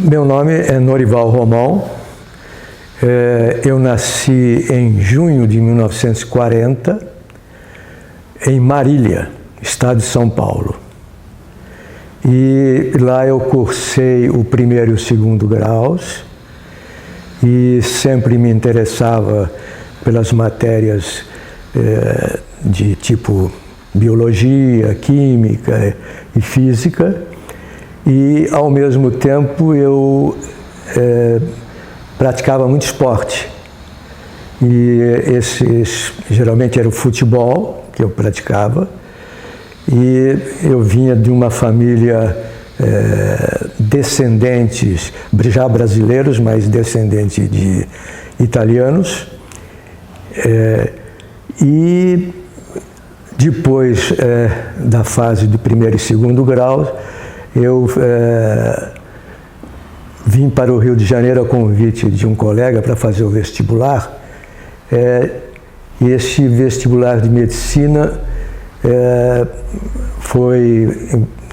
Meu nome é Norival Romão. Eu nasci em junho de 1940, em Marília, estado de São Paulo. E lá eu cursei o primeiro e o segundo graus e sempre me interessava pelas matérias de tipo biologia, química e física. E, ao mesmo tempo, eu praticava muito esporte. E geralmente era o futebol que eu praticava. E eu vinha de uma família descendentes, já brasileiros, mas descendentes de italianos. E depois da fase de primeiro e segundo grau, eu vim para o Rio de Janeiro a convite de um colega para fazer o vestibular. E esse vestibular de medicina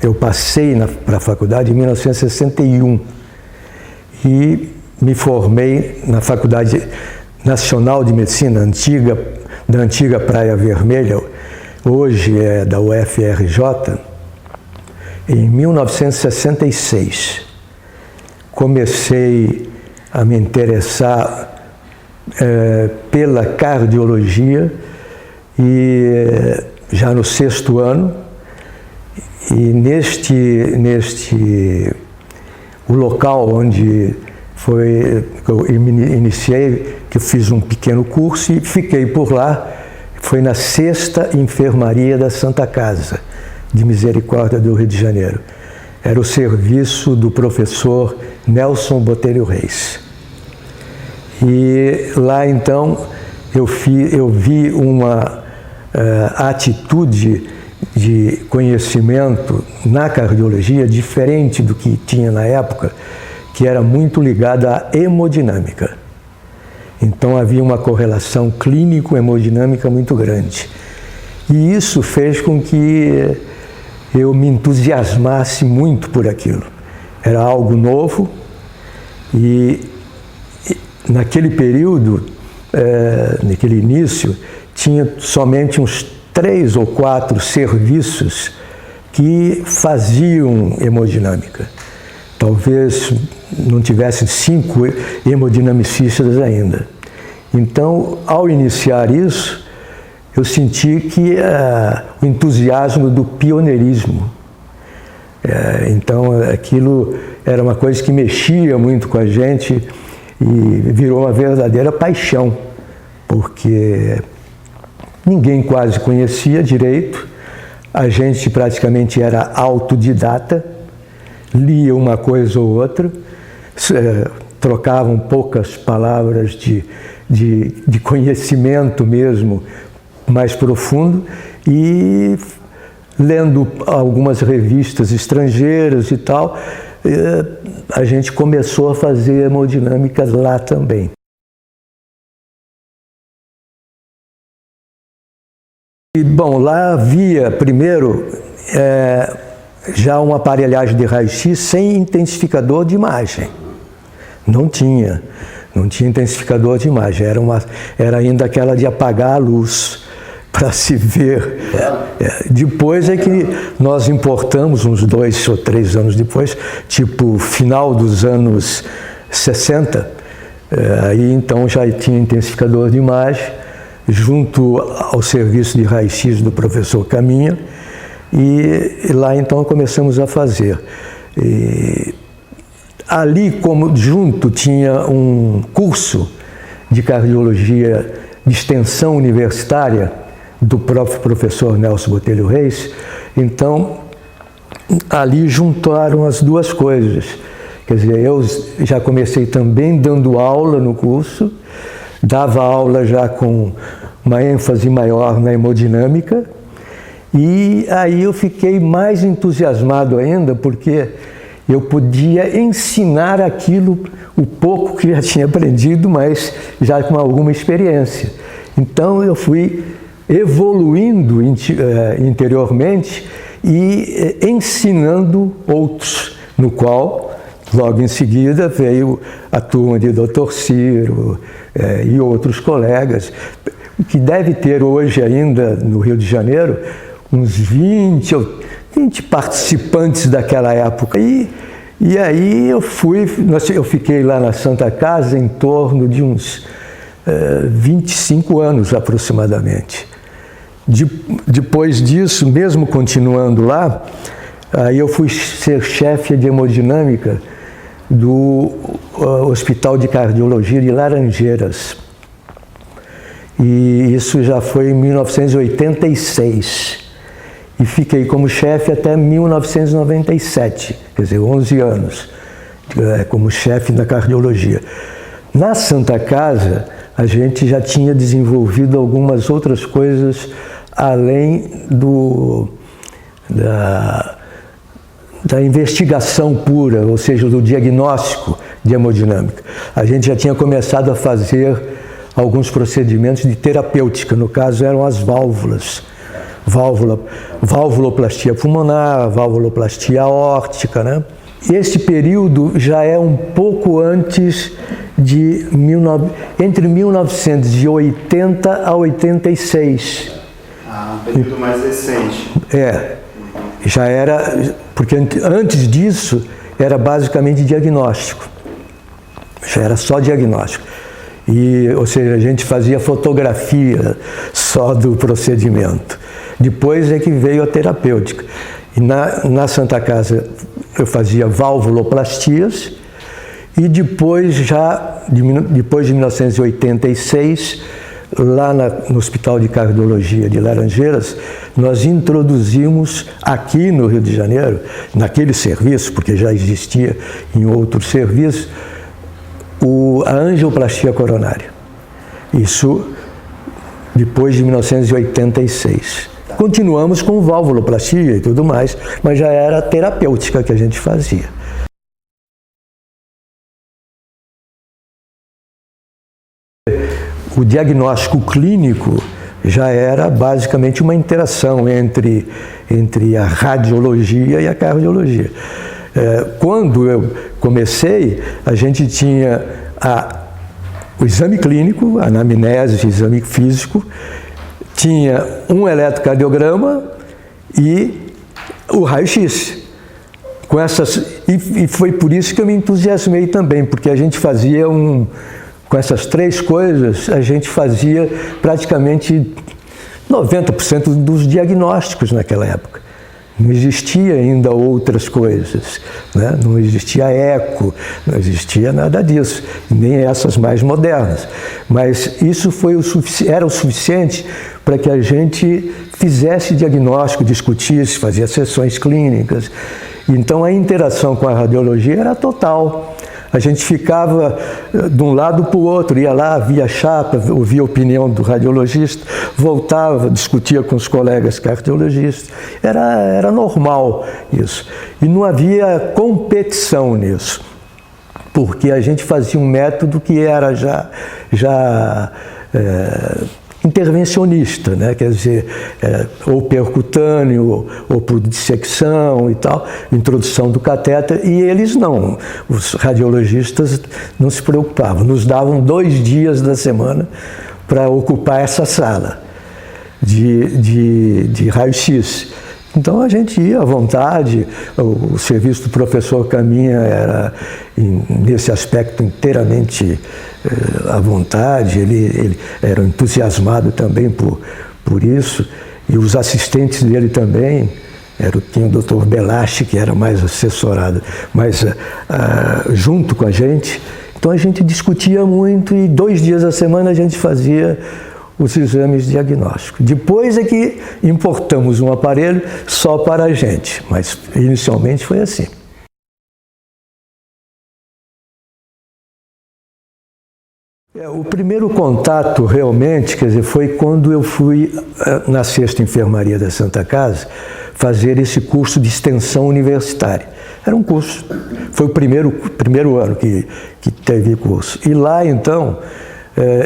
eu passei para a faculdade em 1961 e me formei na Faculdade Nacional de Medicina, da antiga Praia Vermelha, hoje é da UFRJ, em 1966. Comecei a me interessar pela cardiologia e já no 6º ano, e o local onde eu iniciei, que eu fiz um pequeno curso e fiquei por lá, foi na 6ª Enfermaria da Santa Casa de Misericórdia do Rio de Janeiro. Era o serviço do professor Nelson Botelho Reis. E lá então eu vi uma atitude de conhecimento na cardiologia diferente do que tinha na época, que era muito ligada à hemodinâmica. Então havia uma correlação clínico-hemodinâmica muito grande. E isso fez com que eu me entusiasmasse muito por aquilo. Era algo novo e naquele período, naquele início, tinha somente uns 3 ou 4 serviços que faziam hemodinâmica. Talvez não tivessem 5 hemodinamicistas ainda. Então, ao iniciar isso, eu senti que o entusiasmo do pioneirismo. Então, aquilo era uma coisa que mexia muito com a gente e virou uma verdadeira paixão, porque ninguém quase conhecia direito, a gente praticamente era autodidata, lia uma coisa ou outra, trocavam poucas palavras de conhecimento mesmo, mais profundo, e lendo algumas revistas estrangeiras e tal, a gente começou a fazer hemodinâmica lá também. E, bom, lá havia, primeiro, já uma aparelhagem de raio-x sem intensificador de imagem. Não tinha intensificador de imagem, era ainda aquela de apagar a luz para se ver. Depois é que nós importamos, uns 2 ou 3 anos depois, tipo final dos anos 60, aí então já tinha intensificador de imagem, junto ao serviço de raio-x do professor Caminha, e lá então começamos a fazer. Ali, como junto, tinha um curso de cardiologia de extensão universitária do próprio professor Nelson Botelho Reis. Então, ali juntaram as duas coisas. Quer dizer, eu já comecei também dando aula no curso, dava aula já com uma ênfase maior na hemodinâmica, e aí eu fiquei mais entusiasmado ainda, porque eu podia ensinar aquilo, o pouco que já tinha aprendido, mas já com alguma experiência. Então eu fui evoluindo interiormente e ensinando outros, no qual Logo em seguida veio a turma de Dr. Ciro e outros colegas, que deve ter hoje ainda no Rio de Janeiro uns 20 participantes daquela época. E aí eu fiquei lá na Santa Casa em torno de uns 25 anos aproximadamente. Depois disso, mesmo continuando lá, aí eu fui ser chefe de hemodinâmica do Hospital de Cardiologia de Laranjeiras. E isso já foi em 1986. E fiquei como chefe até 1997, quer dizer, 11 anos, como chefe da cardiologia. Na Santa Casa, a gente já tinha desenvolvido algumas outras coisas além da investigação pura, ou seja, do diagnóstico de hemodinâmica. A gente já tinha começado a fazer alguns procedimentos de terapêutica, no caso eram as válvulas. Valvuloplastia pulmonar, valvuloplastia aórtica, né? Esse período já é um pouco antes entre 1980 a 86. Ah, um período mais recente. Já era, porque antes disso era basicamente diagnóstico. Já era só diagnóstico. Ou seja, a gente fazia fotografia só do procedimento. Depois é que veio a terapêutica. E na Santa Casa eu fazia valvuloplastias e depois de 1986, lá no Hospital de Cardiologia de Laranjeiras, nós introduzimos aqui no Rio de Janeiro, naquele serviço, porque já existia em outros serviços, a angioplastia coronária. Isso depois de 1986. Continuamos com valvuloplastia e tudo mais, mas já era terapêutica que a gente fazia. O diagnóstico clínico já era basicamente uma interação entre a radiologia e a cardiologia. Quando eu comecei, a gente tinha o exame clínico, a anamnese, exame físico, tinha um eletrocardiograma e o raio-x. E foi por isso que eu me entusiasmei também, porque a gente fazia com essas três coisas, a gente fazia praticamente 90% dos diagnósticos naquela época. Não existia ainda outras coisas, né? Não existia eco, não existia nada disso, nem essas mais modernas. Mas isso era o suficiente para que a gente fizesse diagnóstico, discutisse, fazia sessões clínicas. Então a interação com a radiologia era total. A gente ficava de um lado para o outro, ia lá, via chapa, ouvia a opinião do radiologista, voltava, discutia com os colegas cardiologistas. Era normal isso. E não havia competição nisso, porque a gente fazia um método que era já intervencionista, né? Quer dizer, ou percutâneo, ou por dissecção e tal, introdução do catéter, e eles não, os radiologistas não se preocupavam, nos davam 2 dias da semana para ocupar essa sala de raio-x. Então a gente ia à vontade, o serviço do professor Caminha era, nesse aspecto, inteiramente à vontade, ele era entusiasmado também por isso, e os assistentes dele também, tinha o Dr. Belache, que era mais assessorado, mas junto com a gente. Então a gente discutia muito e 2 dias da semana a gente fazia os exames diagnósticos. Depois é que importamos um aparelho só para a gente, mas inicialmente foi assim. O primeiro contato realmente, quer dizer, foi quando eu fui na 6ª Enfermaria da Santa Casa fazer esse curso de extensão universitária. Era um curso, foi o primeiro ano que teve curso. E lá então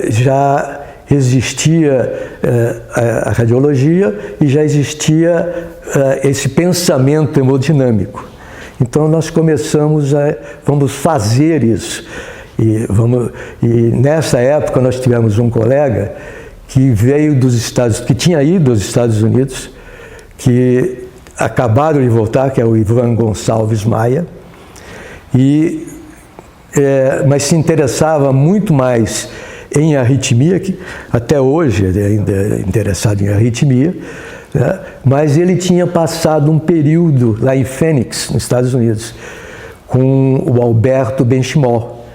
já existia a radiologia e já existia esse pensamento hemodinâmico. Então nós começamos vamos fazer isso. E nessa época nós tivemos um colega que veio que tinha ido aos Estados Unidos, que acabaram de voltar, que é o Ivan Gonçalves Maia, mas se interessava muito mais em arritmia, que até hoje ele ainda é interessado em arritmia, né? Mas ele tinha passado um período lá em Phoenix, nos Estados Unidos, com o Alberto Benchimol.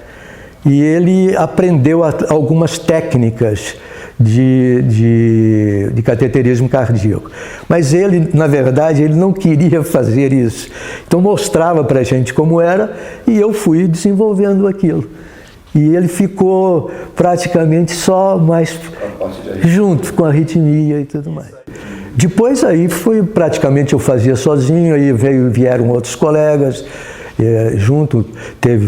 E ele aprendeu algumas técnicas de cateterismo cardíaco. Mas ele, na verdade, ele não queria fazer isso. Então mostrava para a gente como era e eu fui desenvolvendo aquilo. E ele ficou praticamente só mais junto com a arritmia e tudo mais. Depois aí foi praticamente eu fazia sozinho, aí vieram outros colegas, junto teve...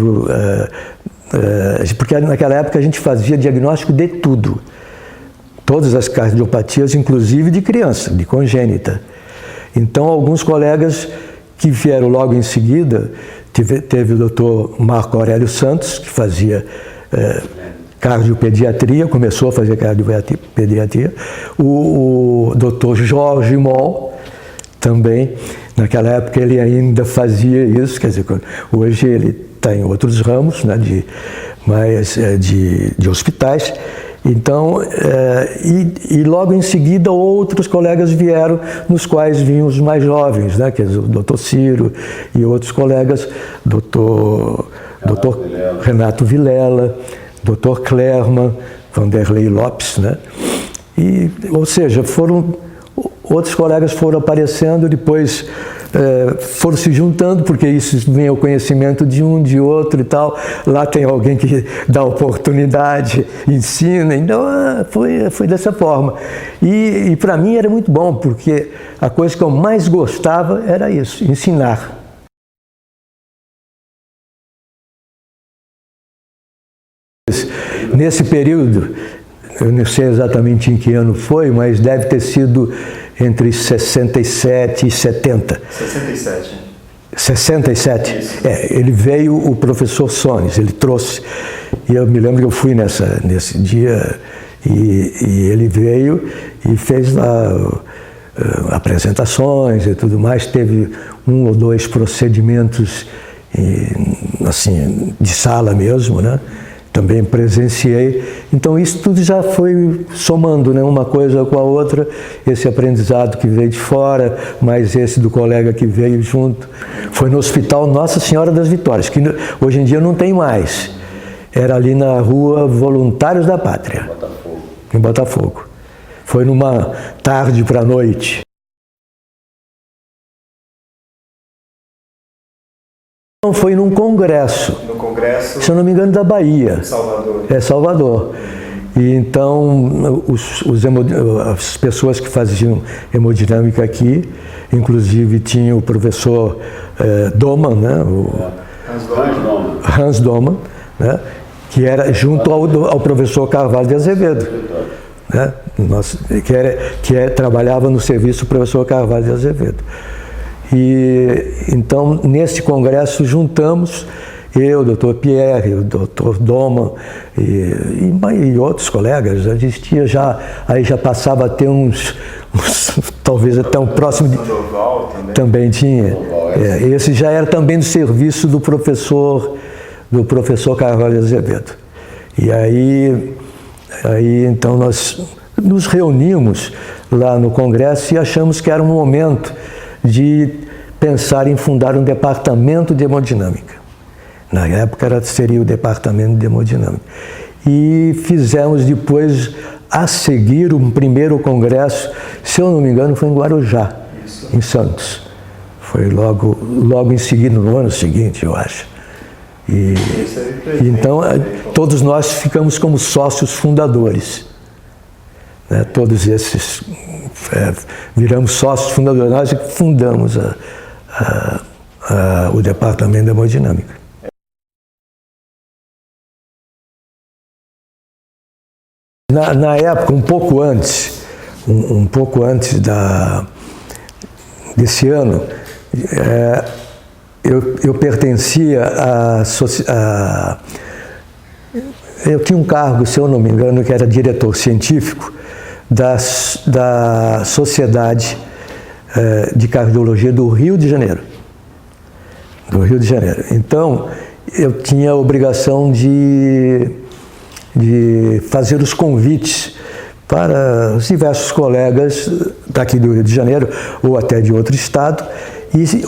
porque naquela época a gente fazia diagnóstico de tudo. Todas as cardiopatias, inclusive de criança, de congênita. Então, alguns colegas que vieram logo em seguida, teve o doutor Marco Aurélio Santos, que fazia cardiopediatria, começou a fazer cardiopediatria, o doutor Jorge Moll, também, naquela época ele ainda fazia isso, quer dizer, hoje ele está em outros ramos, né, de hospitais. Então, e logo em seguida outros colegas vieram, nos quais vinham os mais jovens, né, que é o doutor Ciro e outros colegas, doutor Renato Vilela, doutor Clerman, Vanderlei Lopes, né, ou seja, outros colegas foram aparecendo, depois foram se juntando, porque isso vem ao conhecimento de um, de outro e tal. Lá tem alguém que dá oportunidade, ensina. Então, foi dessa forma. E para mim era muito bom, porque a coisa que eu mais gostava era isso, ensinar. Nesse período, eu não sei exatamente em que ano foi, mas deve ter sido entre 67 e 70. 67. 67? Ele veio o professor Sones, ele trouxe. E eu me lembro que eu fui nesse dia e ele veio e fez lá apresentações e tudo mais. Teve 1 ou 2 procedimentos assim, de sala mesmo, né? Também presenciei. Então isso tudo já foi somando, né, uma coisa com a outra, esse aprendizado que veio de fora, mais esse do colega que veio junto. Foi no Hospital Nossa Senhora das Vitórias, que hoje em dia não tem mais. Era ali na rua Voluntários da Pátria, em Botafogo. Foi numa tarde para a noite. Foi num congresso. No congresso? Se eu não me engano, da Bahia. Salvador. Salvador. E então, as pessoas que faziam hemodinâmica aqui, inclusive tinha o professor Doman, né? Hans Doman, né? Que era junto ao professor Carvalho de Azevedo, né? Trabalhava no serviço do professor Carvalho de Azevedo. E então, nesse congresso, juntamos eu, o doutor Pierre, o doutor Doman e outros colegas. Já existia, aí já passava a ter uns talvez até um próximo... Sandoval também tinha. Esse já era também do serviço do professor Carvalho de Azevedo. E aí então nós nos reunimos lá no congresso e achamos que era um momento de pensar em fundar um departamento de hemodinâmica. Na época seria o departamento de hemodinâmica. E fizemos depois, a seguir, um primeiro congresso, se eu não me engano, foi em Guarujá, em Santos. Foi logo em seguida, no ano seguinte, eu acho. E então, todos nós ficamos como sócios fundadores. Né? Todos esses viramos sócios fundadores. Nós que fundamos o departamento de hemodinâmica. Na época, um pouco antes desse ano, eu pertencia eu tinha um cargo, se eu não me engano, que era diretor científico da Sociedade de Cardiologia do Rio de Janeiro. Então, eu tinha a obrigação de fazer os convites para os diversos colegas daqui do Rio de Janeiro, ou até de outro estado,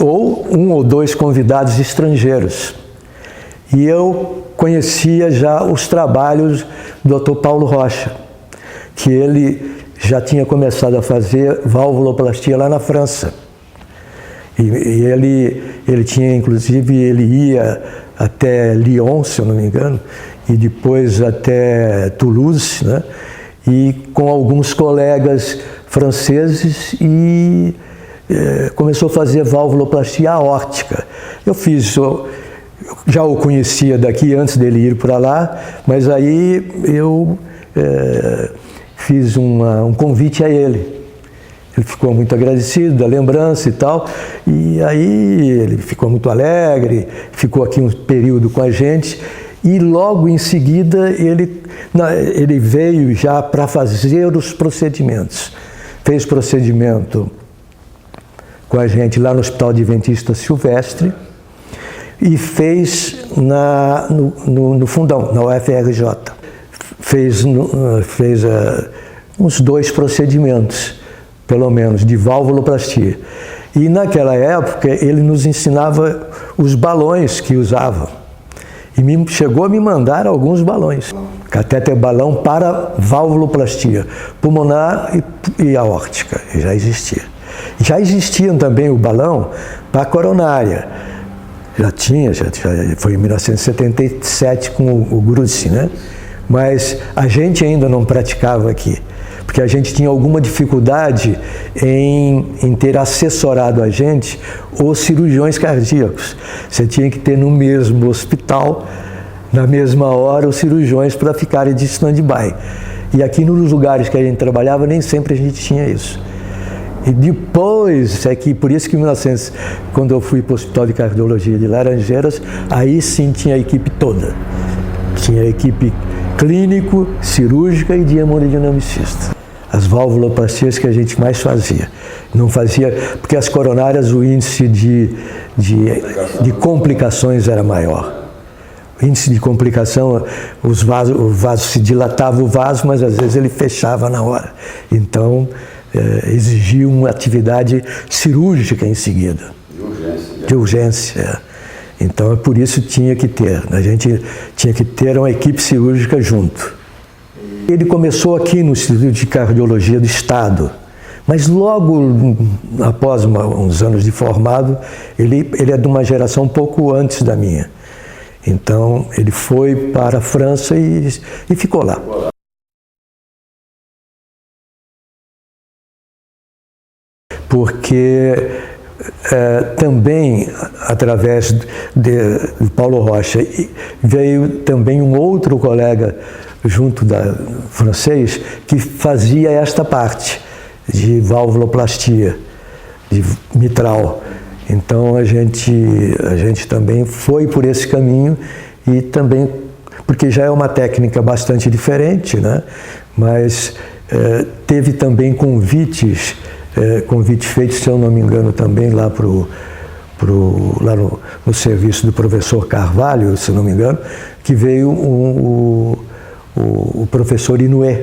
ou um ou dois convidados estrangeiros. E eu conhecia já os trabalhos do Dr. Paulo Rocha, que ele já tinha começado a fazer valvuloplastia lá na França. E ele tinha, inclusive, ele ia até Lyon, se eu não me engano, e depois até Toulouse, né? E com alguns colegas franceses, e começou a fazer valvuloplastia aórtica. Eu já o conhecia daqui antes dele ir para lá, mas aí eu fiz um convite a ele. Ele ficou muito agradecido da lembrança e tal, e aí ele ficou muito alegre, ficou aqui um período com a gente, e logo em seguida ele veio já para fazer os procedimentos. Fez procedimento com a gente lá no Hospital Adventista Silvestre e fez no Fundão, na UFRJ. Fez uns 2 procedimentos, pelo menos, de valvuloplastia. E naquela época ele nos ensinava os balões que usava. E chegou a me mandar alguns balões. Catéter balão para valvuloplastia pulmonar e aórtica, já existia. Já existiam também o balão para coronária. Já foi em 1977 com o Grussi, né? Mas a gente ainda não praticava aqui, porque a gente tinha alguma dificuldade em ter assessorado a gente os cirurgiões cardíacos. Você tinha que ter no mesmo hospital, na mesma hora, os cirurgiões para ficarem de stand-by. E aqui nos lugares que a gente trabalhava, nem sempre a gente tinha isso. E depois, por isso que em 1900, quando eu fui para o Hospital de Cardiologia de Laranjeiras, aí sim tinha a equipe toda. Tinha a equipe clínico, cirúrgica e de hemodinamicista. As valvuloplastias que a gente mais fazia. Não fazia, porque as coronárias o índice de complicações era maior. O índice de complicação, o vaso se dilatava o vaso, mas às vezes ele fechava na hora. Então, exigia uma atividade cirúrgica em seguida. De urgência. Então, é por isso tinha que ter. A gente tinha que ter uma equipe cirúrgica junto. Ele começou aqui no Instituto de Cardiologia do Estado, mas logo após uns anos de formado, ele é de uma geração um pouco antes da minha. Então, ele foi para a França e ficou lá. Porque também, através de Paulo Rocha, veio também um outro colega junto francês que fazia esta parte de valvuloplastia, de mitral. Então a gente também foi por esse caminho, e também porque já é uma técnica bastante diferente, né? Mas teve também convites feitos, se eu não me engano, também lá lá no serviço do professor Carvalho, se eu não me engano, que veio o professor Inoue,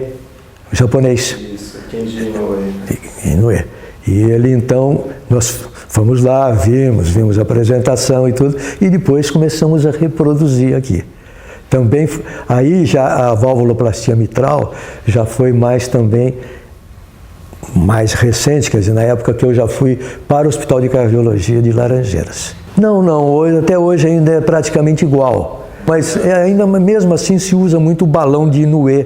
japonês. Isso, Kenji Inoue. Inoue. E ele, então, nós fomos lá, vimos a apresentação e tudo, e depois começamos a reproduzir aqui. Também, aí já a valvuloplastia mitral já foi mais recente, quer dizer, na época que eu já fui para o Hospital de Cardiologia de Laranjeiras. Não, até hoje ainda é praticamente igual. Mas ainda mesmo assim se usa muito o balão de Inoue,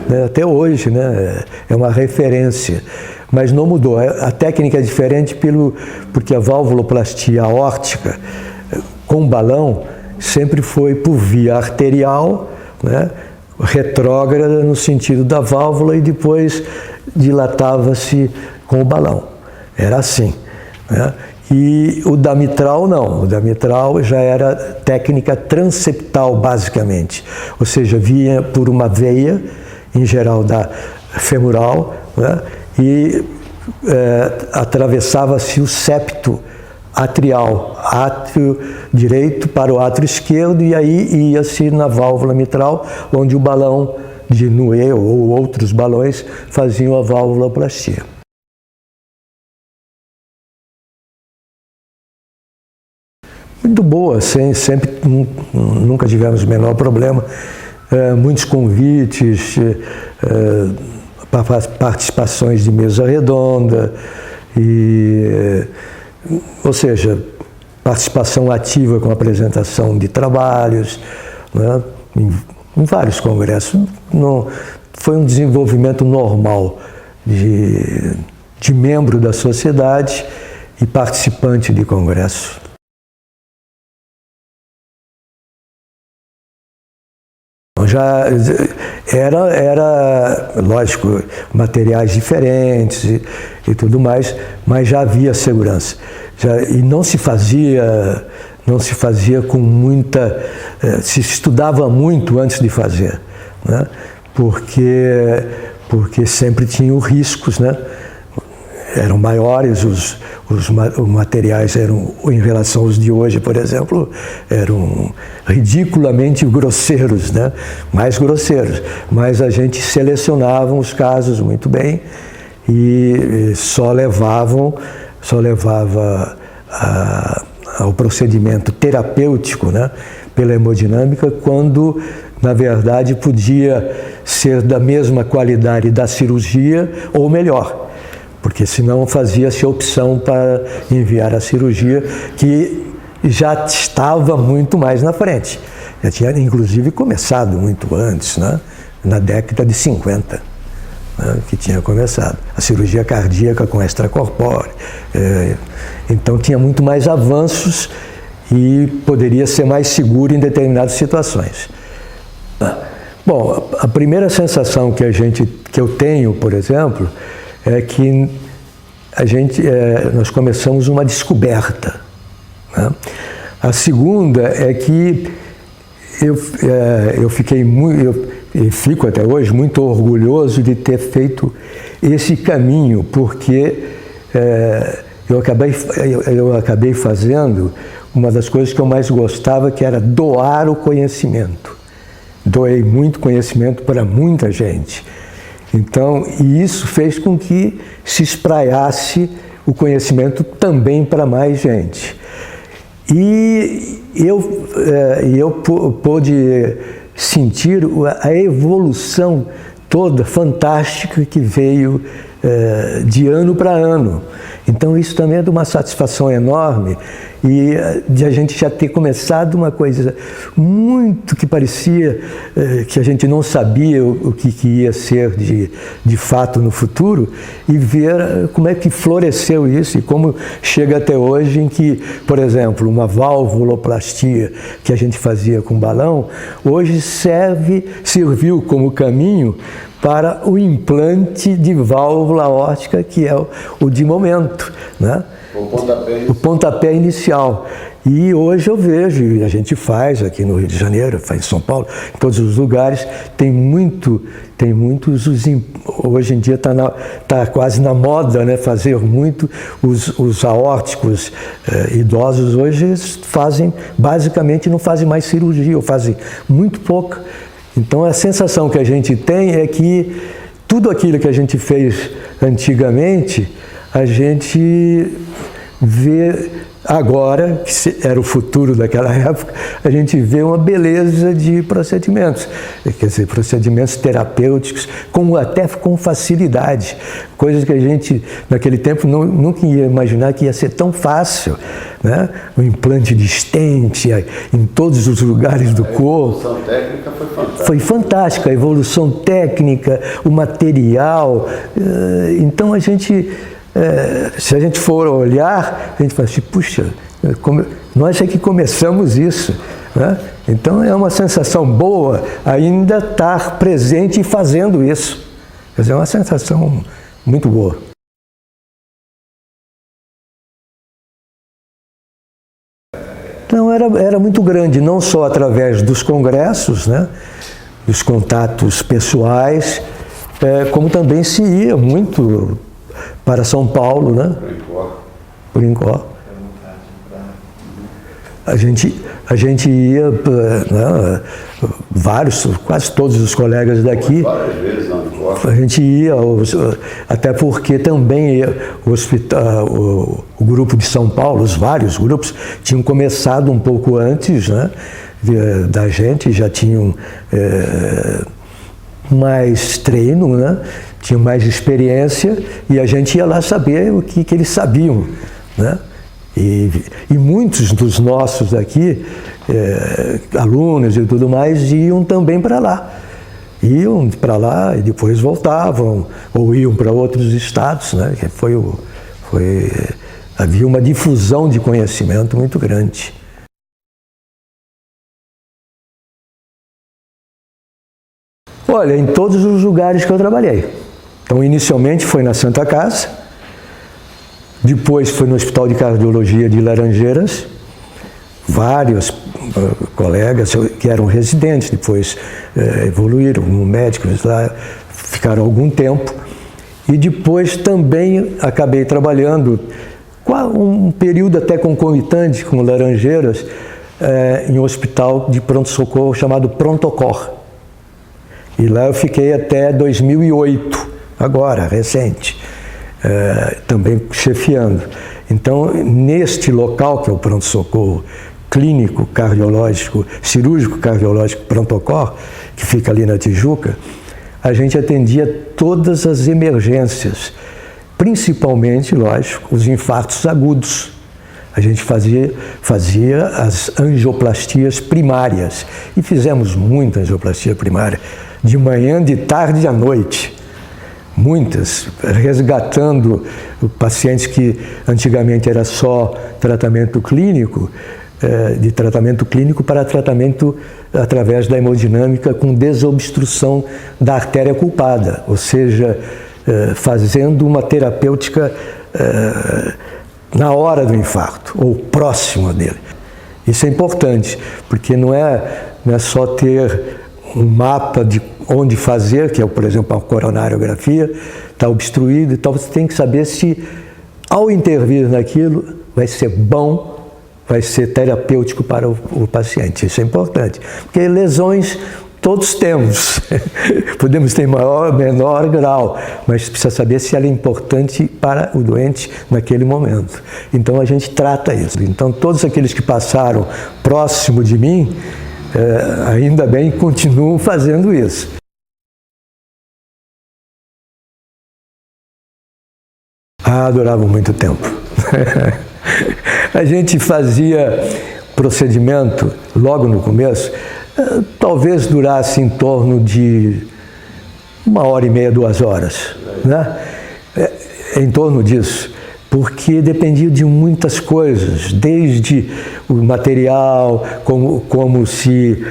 né? Até hoje, né? É uma referência. Mas não mudou. A técnica é diferente porque a valvuloplastia aórtica com balão sempre foi por via arterial, né? Retrógrada no sentido da válvula, e depois dilatava-se com o balão. Era assim, né? E o da mitral não, o da mitral já era técnica transeptal basicamente, ou seja, vinha por uma veia, em geral da femoral, né? E atravessava-se o septo atrial, átrio direito para o átrio esquerdo, e aí ia-se na válvula mitral, onde o balão de Nouet ou outros balões faziam a valvuloplastia. Muito boa, sempre, nunca tivemos o menor problema. Muitos convites, participações de mesa redonda, ou seja, participação ativa com apresentação de trabalhos, né, em vários congressos. Foi um desenvolvimento normal de membro da sociedade e participante de congresso. Já era, lógico, materiais diferentes e tudo mais, mas já havia segurança. E não se fazia com muita... se estudava muito antes de fazer, né? Porque sempre tinham riscos, né? Eram maiores, os materiais eram, em relação aos de hoje, por exemplo, eram ridiculamente grosseiros, né? Mais grosseiros. Mas a gente selecionava os casos muito bem e só levava ao procedimento terapêutico, né? Pela hemodinâmica, quando, na verdade, podia ser da mesma qualidade da cirurgia ou melhor. Porque senão fazia-se a opção para enviar a cirurgia, que já estava muito mais na frente. Já tinha, inclusive, começado muito antes, né? Na década de 50, né? Que tinha começado. A cirurgia cardíaca com extracorpóreo. Então tinha muito mais avanços e poderia ser mais seguro em determinadas situações. Bom, a primeira sensação que eu tenho, por exemplo, é que nós começamos uma descoberta, né? A segunda é que eu fico até hoje muito orgulhoso de ter feito esse caminho, porque eu acabei fazendo uma das coisas que eu mais gostava, que era doar o conhecimento. Doei muito conhecimento para muita gente. Então, e isso fez com que se espraiasse o conhecimento também para mais gente. E eu pude sentir a evolução toda fantástica que veio de ano para ano. Então, isso também é de uma satisfação enorme, e de a gente já ter começado uma coisa muito que parecia que a gente não sabia o que ia ser de fato no futuro, e ver como é que floresceu isso e como chega até hoje, em que, por exemplo, uma valvuloplastia que a gente fazia com balão, hoje serviu como caminho para o implante de válvula aórtica, que é o de momento, né? O pontapé inicial. E hoje eu vejo, e a gente faz aqui no Rio de Janeiro, faz em São Paulo, em todos os lugares, tem muitos, hoje em dia está quase na moda, né, fazer muito, os aórticos idosos hoje basicamente não fazem mais cirurgia, ou fazem muito pouco. Então a sensação que a gente tem é que tudo aquilo que a gente fez antigamente, a gente vê agora, que era o futuro daquela época, a gente vê uma beleza de procedimentos, quer dizer, procedimentos terapêuticos, até com facilidade, coisas que a gente, naquele tempo, nunca ia imaginar que ia ser tão fácil, né? O implante de stent em todos os lugares do corpo. A evolução técnica foi fantástica. Foi fantástica, a evolução técnica, o material. Então a gente... se a gente for olhar, a gente fala assim, puxa, nós é que começamos isso, né? Então é uma sensação boa ainda estar presente e fazendo isso. Quer dizer, é uma sensação muito boa. Não, era muito grande, não só através dos congressos, né, dos contatos pessoais, como também se ia muito para São Paulo, né? Por Incó. A gente ia, né, quase todos os colegas daqui, a gente ia, até porque também o grupo de São Paulo, os vários grupos, tinham começado um pouco antes, né, da gente, já tinham mais treino, né, tinham mais experiência, e a gente ia lá saber o que eles sabiam, né? E muitos dos nossos aqui, alunos e tudo mais, iam também para lá. Iam para lá e depois voltavam, ou iam para outros estados, né? Havia uma difusão de conhecimento muito grande. Olha, em todos os lugares que eu trabalhei. Então, inicialmente foi na Santa Casa, depois foi no Hospital de Cardiologia de Laranjeiras, vários colegas que eram residentes, depois evoluíram como médicos lá, ficaram algum tempo. E depois também acabei trabalhando um período até concomitante com Laranjeiras, em um hospital de pronto-socorro chamado Prontocor. E lá eu fiquei até 2008, agora, recente. Também chefiando. Então, neste local, que é o pronto-socorro clínico, cardiológico, cirúrgico cardiológico Prontocor, que fica ali na Tijuca, a gente atendia todas as emergências, principalmente, lógico, os infartos agudos. A gente fazia as angioplastias primárias, e fizemos muita angioplastia primária, de manhã, de tarde e à noite. Muitas, resgatando pacientes que antigamente era só tratamento clínico, de tratamento clínico para tratamento através da hemodinâmica com desobstrução da artéria culpada, ou seja, fazendo uma terapêutica na hora do infarto, ou próximo dele. Isso é importante, porque não é só ter um mapa de onde fazer, que é, por exemplo, a coronariografia, está obstruído e tal, você tem que saber se, ao intervir naquilo, vai ser bom, vai ser terapêutico para o paciente. Isso é importante, porque lesões todos temos, podemos ter maior ou menor grau, mas precisa saber se ela é importante para o doente naquele momento. Então a gente trata isso. Então todos aqueles que passaram próximo de mim, ainda bem, continuam fazendo isso. Durava muito tempo. A gente fazia procedimento logo no começo, talvez durasse em torno de 1h30, 2 horas, né? Em torno disso. Porque dependia de muitas coisas, desde o material, como se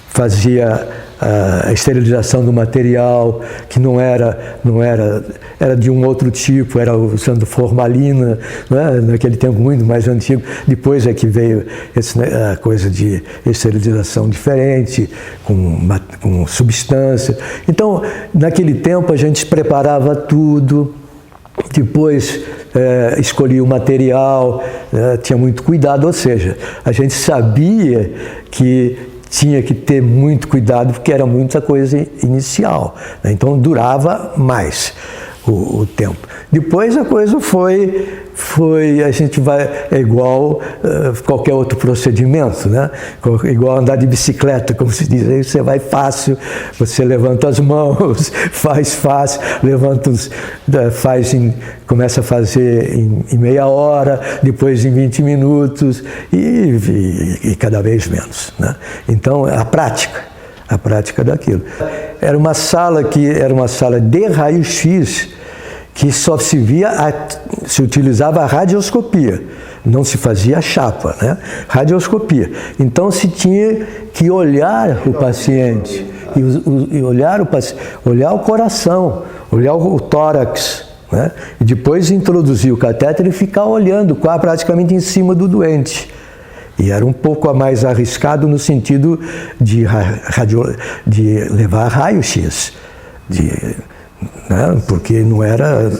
fazia a esterilização do material, que não era de um outro tipo, era usando formalina, né? Naquele tempo muito mais antigo. Depois é que veio a coisa de esterilização diferente, com substância. Então, naquele tempo a gente preparava tudo, depois escolhia o material, tinha muito cuidado, ou seja, a gente sabia que tinha que ter muito cuidado, porque era muita coisa inicial, né? Então durava mais o tempo. Depois a coisa a gente vai, é igual qualquer outro procedimento, né? Igual andar de bicicleta, como se diz, aí você vai fácil, você levanta as mãos, faz fácil, começa a fazer em meia hora, depois em 20 minutos e cada vez menos, né? Então a prática daquilo. Era uma sala de raio-x, que só se utilizava a radioscopia, não se fazia a chapa, né? Radioscopia. Então se tinha que olhar o paciente, e olhar o coração, olhar o tórax, né? E depois introduzir o catéter e ficar olhando praticamente em cima do doente. E era um pouco mais arriscado no sentido de levar raio-x, né? Porque não era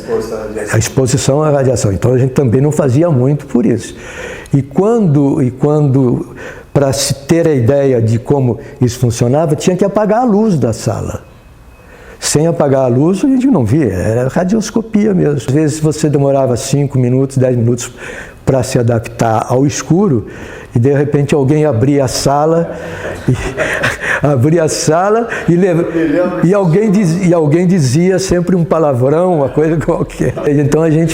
a exposição à radiação. Então a gente também não fazia muito por isso. E quando para se ter a ideia de como isso funcionava, tinha que apagar a luz da sala. Sem apagar a luz, a gente não via, era radioscopia mesmo. Às vezes você demorava 5 minutos, 10 minutos para se adaptar ao escuro, e de repente alguém abria a sala, e alguém dizia sempre um palavrão, uma coisa qualquer. Então a gente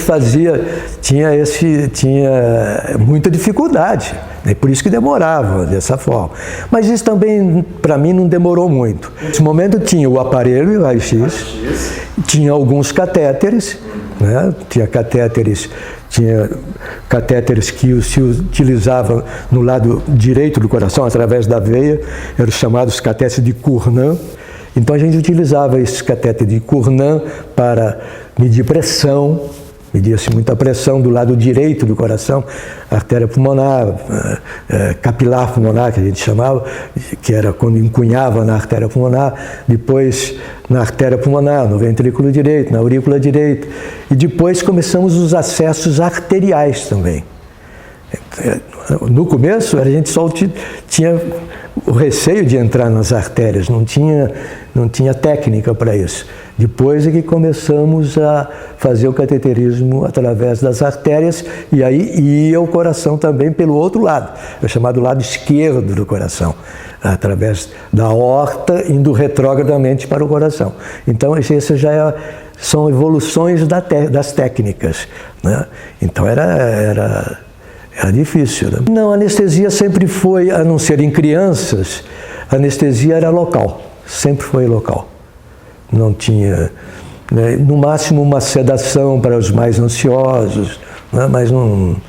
tinha muita dificuldade, né? Por isso que demorava dessa forma. Mas isso também, para mim, não demorou muito. Nesse momento tinha o aparelho, o raio-x, tinha alguns catéteres, né? Tinha catéteres que se utilizavam no lado direito do coração, através da veia, eram chamados catéteres de Cournant. Então a gente utilizava esses catéteres de Cournant para medir pressão, media-se muita pressão do lado direito do coração, artéria pulmonar, capilar pulmonar, que a gente chamava, que era quando encunhava na artéria pulmonar, depois na artéria pulmonar, no ventrículo direito, na aurícula direita, e depois começamos os acessos arteriais também. No começo, a gente só tinha o receio de entrar nas artérias, não tinha técnica para isso. Depois é que começamos a fazer o cateterismo através das artérias, e aí ia o coração também pelo outro lado, é o chamado lado esquerdo do coração, através da aorta, indo retrógradamente para o coração. Então, essas já são evoluções das técnicas, né? Então, era difícil, né? Não, a anestesia sempre foi, a não ser em crianças, a anestesia era local, sempre foi local. Não tinha, né, no máximo uma sedação para os mais ansiosos, né, mas não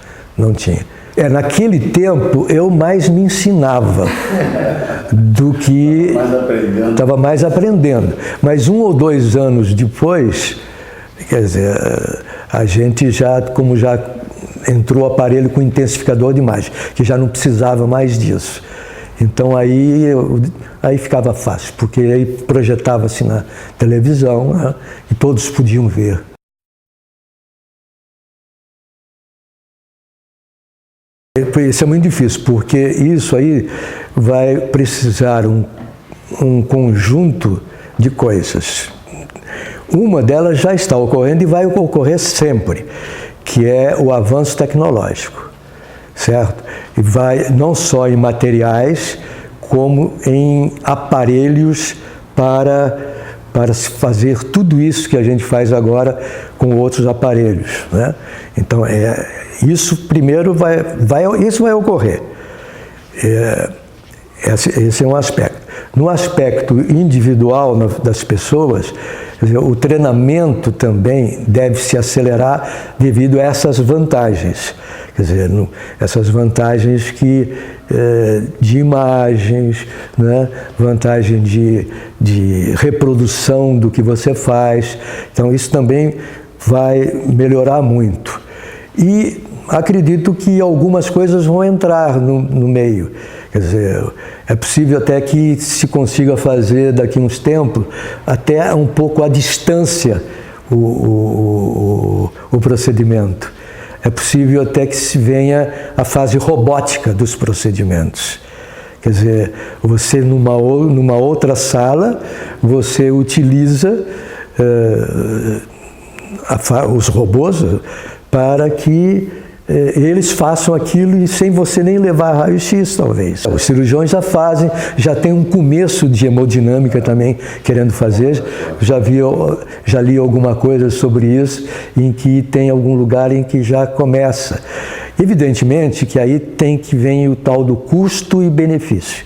tinha. Naquele tempo eu mais me ensinava do que estava mais aprendendo. Mas 1 ou 2 anos depois, quer dizer, a gente como já entrou o aparelho com intensificador de imagem, que já não precisava mais disso. Então aí ficava fácil, porque aí projetava-se na televisão, né, e todos podiam ver. Isso é muito difícil, porque isso aí vai precisar um conjunto de coisas. Uma delas já está ocorrendo e vai ocorrer sempre, que é o avanço tecnológico, certo? E vai não só em materiais, como em aparelhos para se fazer tudo isso que a gente faz agora com outros aparelhos, né? Então, isso primeiro isso vai ocorrer. Esse é um aspecto. No aspecto individual das pessoas, quer dizer, o treinamento também deve se acelerar devido a essas vantagens. Quer dizer, essas vantagens de imagens, né? Vantagem de reprodução do que você faz. Então, isso também vai melhorar muito. E acredito que algumas coisas vão entrar no meio. Quer dizer, é possível até que se consiga fazer daqui a uns tempos, até um pouco à distância, o procedimento. É possível até que se venha a fase robótica dos procedimentos. Quer dizer, você numa outra sala, você utiliza os robôs para que eles façam aquilo e sem você nem levar raio-x, talvez. Os cirurgiões já tem um começo de hemodinâmica também querendo fazer. Já li alguma coisa sobre isso, em que tem algum lugar em que já começa. Evidentemente que aí vem o tal do custo e benefício,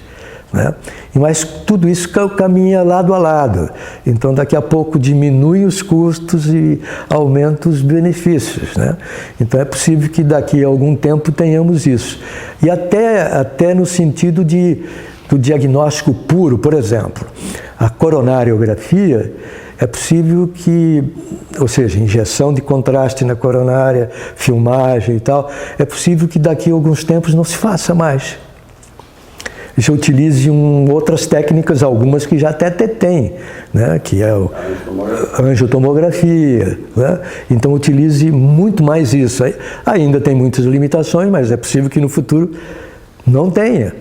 né? Mas tudo isso caminha lado a lado. Então, daqui a pouco diminui os custos e aumenta os benefícios, né? Então, é possível que daqui a algum tempo tenhamos isso. E até no sentido do diagnóstico puro, por exemplo, a coronariografia, É possível que, ou seja, injeção de contraste na coronária, filmagem e tal, é possível que daqui a alguns tempos não se faça mais. Já utilize outras técnicas, algumas que já até tem, né? Que é a angiotomografia, né? Então utilize muito mais isso. Ainda tem muitas limitações, mas é possível que no futuro não tenha.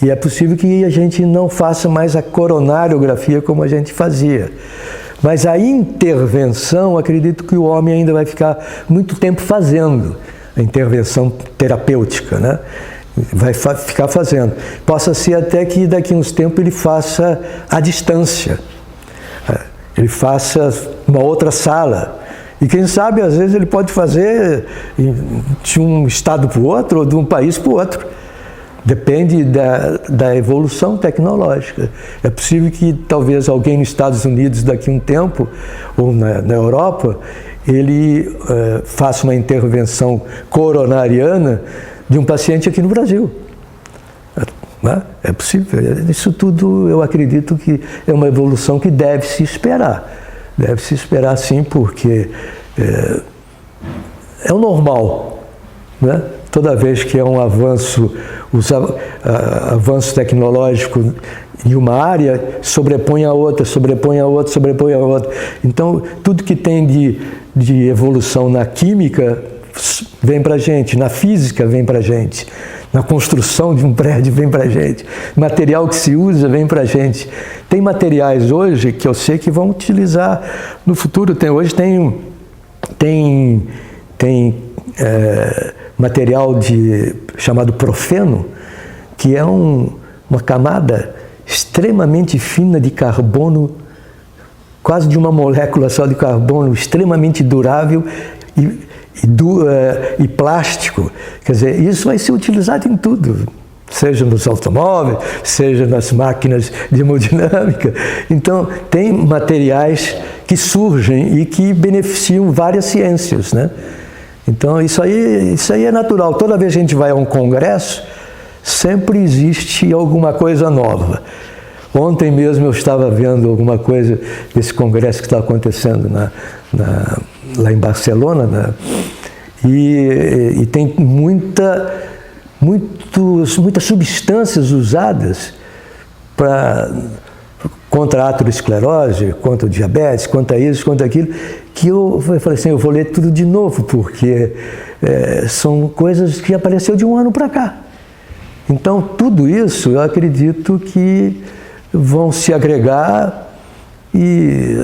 E é possível que a gente não faça mais a coronariografia como a gente fazia. Mas a intervenção, acredito que o homem ainda vai ficar muito tempo fazendo a intervenção terapêutica, né? Vai ficar fazendo. Possa ser até que daqui a uns tempos ele faça à distância. Ele faça uma outra sala. E quem sabe, às vezes, ele pode fazer de um estado para o outro ou de um país para o outro. Depende da evolução tecnológica. É possível que talvez alguém nos Estados Unidos daqui a um tempo, ou na Europa, ele faça uma intervenção coronariana de um paciente aqui no Brasil. É possível. Isso tudo eu acredito que é uma evolução que deve se esperar. Deve se esperar sim, porque é o normal, né? Toda vez que é um avanço, avanço tecnológico em uma área, sobrepõe a outra, sobrepõe a outra, sobrepõe a outra. Então, tudo que tem de evolução na química vem para a gente, na física vem para a gente, na construção de um prédio vem para a gente, material que se usa vem para a gente. Tem materiais hoje que eu sei que vão utilizar no futuro. Hoje tem material chamado profeno, que é uma camada extremamente fina de carbono, quase de uma molécula só de carbono, extremamente durável e plástico. Quer dizer, isso vai ser utilizado em tudo, seja nos automóveis, seja nas máquinas de hemodinâmica. Então, tem materiais que surgem e que beneficiam várias ciências, né? Então, isso aí é natural. Toda vez que a gente vai a um congresso, sempre existe alguma coisa nova. Ontem mesmo eu estava vendo alguma coisa desse congresso que está acontecendo lá em Barcelona, né? E tem muitas substâncias usadas contra a aterosclerose, contra o diabetes, contra isso, contra aquilo, que eu falei assim, eu vou ler tudo de novo, porque são coisas que apareceu de um ano para cá. Então, tudo isso eu acredito que vão se agregar e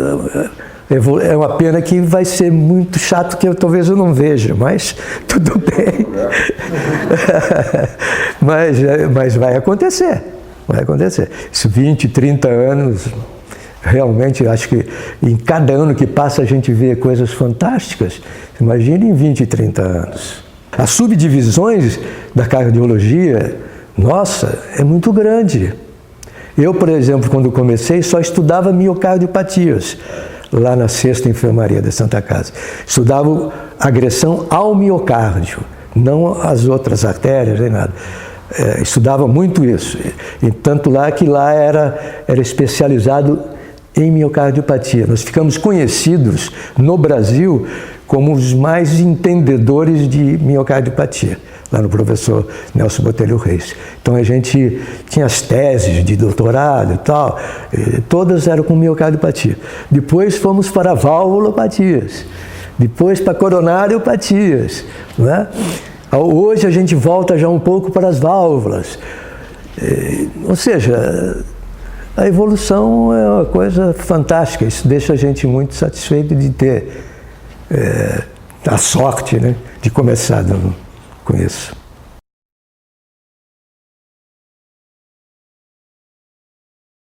é uma pena que vai ser muito chato, que talvez eu não veja, mas tudo bem. Mas vai acontecer, vai acontecer. Isso 20, 30 anos, realmente, acho que em cada ano que passa a gente vê coisas fantásticas. Imagine em 20, 30 anos. As subdivisões da cardiologia, nossa, é muito grande. Eu, por exemplo, quando comecei, só estudava miocardiopatias, lá na 6ª Enfermaria da Santa Casa. Estudava agressão ao miocárdio, não as outras artérias, nem nada. Estudava muito isso. E tanto que lá era especializado em miocardiopatia. Nós ficamos conhecidos no Brasil como os mais entendedores de miocardiopatia, lá no professor Nelson Botelho Reis. Então a gente tinha as teses de doutorado e tal, todas eram com miocardiopatia. Depois fomos para valvulopatias, depois para coronariopatias, né? Hoje a gente volta já um pouco para as válvulas. Ou seja, a evolução é uma coisa fantástica, isso deixa a gente muito satisfeito de ter a sorte, né, de começar com isso.